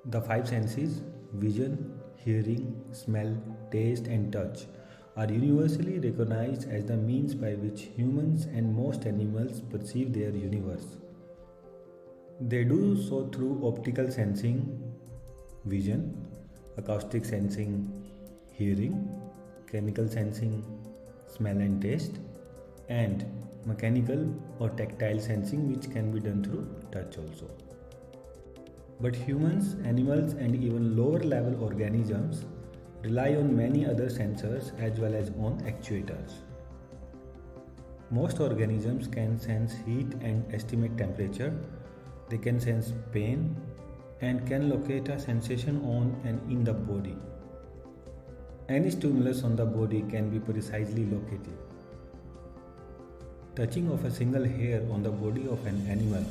The five senses vision, hearing, smell, taste, and touch are universally recognized as the means by which humans and most animals perceive their universe. They do so through optical sensing, vision, acoustic sensing, hearing, chemical sensing, smell and taste, and mechanical or tactile sensing, which can be done through touch also. But humans, animals, and even lower level organisms rely on many other sensors as well as on actuators. Most organisms can sense heat and estimate temperature. They can sense pain and can locate a sensation on and in the body. Any stimulus on the body can be precisely located. Touching of a single hair on the body of an animal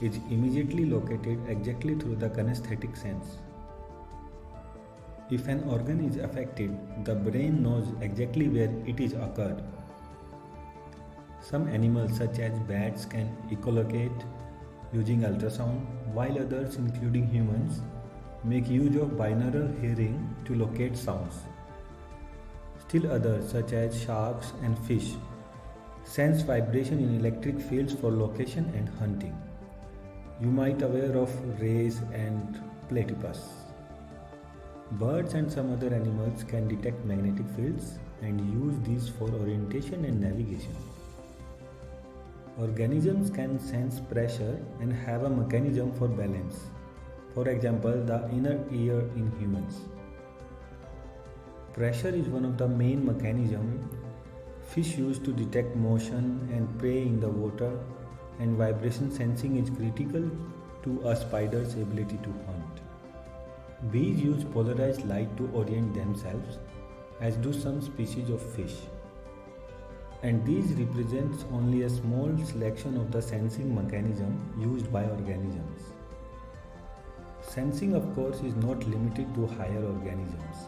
is immediately located exactly through the kinesthetic sense. If an organ is affected, the brain knows exactly where it is occurred. Some animals such as bats can echolocate using ultrasound, while others including humans make use of binaural hearing to locate sounds. Still others such as sharks and fish sense vibration in electric fields for location and hunting. You might aware of rays and platypus. Birds and some other animals can detect magnetic fields and use these for orientation and navigation. Organisms can sense pressure and have a mechanism for balance. For example, the inner ear in humans. Pressure is one of the main mechanisms fish use to detect motion and prey in the water, and vibration sensing is critical to a spider's ability to hunt. Bees use polarized light to orient themselves, as do some species of fish. And these represents only a small selection of the sensing mechanism used by organisms. Sensing, of course, is not limited to higher organisms.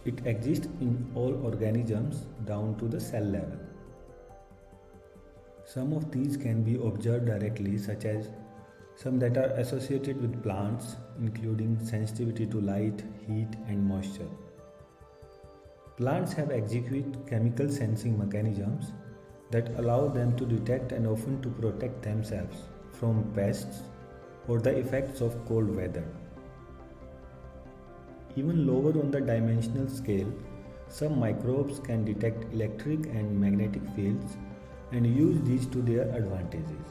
It exists in all organisms down to the cell level. Some of these can be observed directly, such as some that are associated with plants, including sensitivity to light, heat, and moisture. Plants have execute chemical sensing mechanisms that allow them to detect and often to protect themselves from pests or the effects of cold weather. Even lower on the dimensional scale, some microbes can detect electric and magnetic fields and use these to their advantages.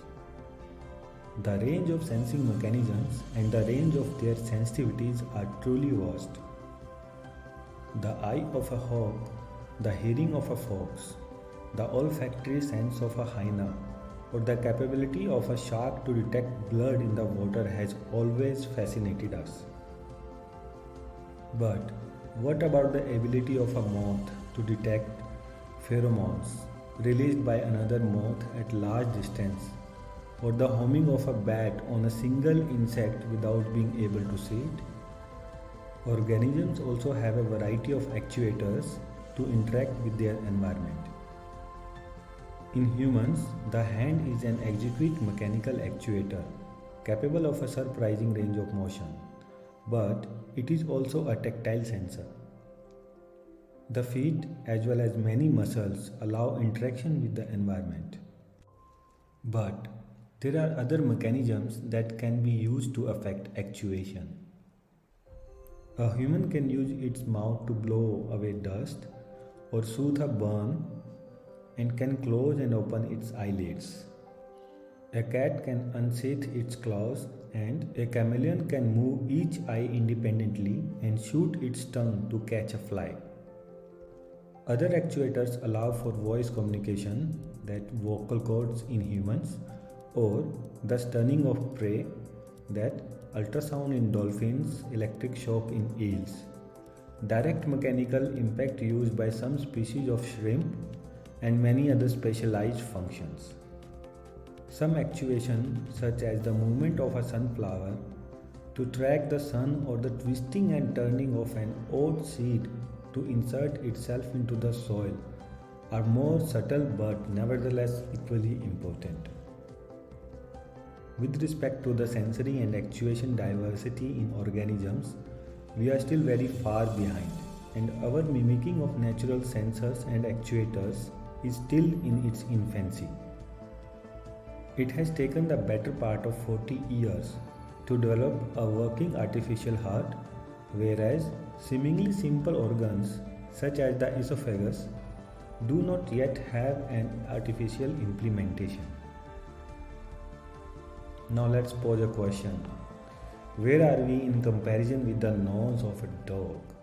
The range of sensing mechanisms and the range of their sensitivities are truly vast. The eye of a hawk, the hearing of a fox, the olfactory sense of a hyena, or the capability of a shark to detect blood in the water has always fascinated us. But what about the ability of a moth to detect pheromones released by another moth at large distance, or the humming of a bat on a single insect without being able to see it? Organisms also have a variety of actuators to interact with their environment. In humans, the hand is an executive mechanical actuator capable of a surprising range of motion, but it is also a tactile sensor. The feet, as well as many muscles, allow interaction with the environment. But there are other mechanisms that can be used to affect actuation. A human can use its mouth to blow away dust or soothe a burn and can close and open its eyelids. A cat can unsheath its claws, and a chameleon can move each eye independently and shoot its tongue to catch a fly. Other actuators allow for voice communication, that vocal cords in humans, or the stunning of prey, that ultrasound in dolphins, electric shock in eels. Direct mechanical impact used by some species of shrimp and many other specialized functions. Some actuation, such as the movement of a sunflower to track the sun or the twisting and turning of an oat seed to insert itself into the soil, are more subtle but nevertheless equally important. With respect to the sensory and actuation diversity in organisms, we are still very far behind, and our mimicking of natural sensors and actuators is still in its infancy. It has taken the better part of 40 years to develop a working artificial heart, whereas seemingly simple organs such as the esophagus do not yet have an artificial implementation. Now let's pose a question. Where are we in comparison with the nose of a dog?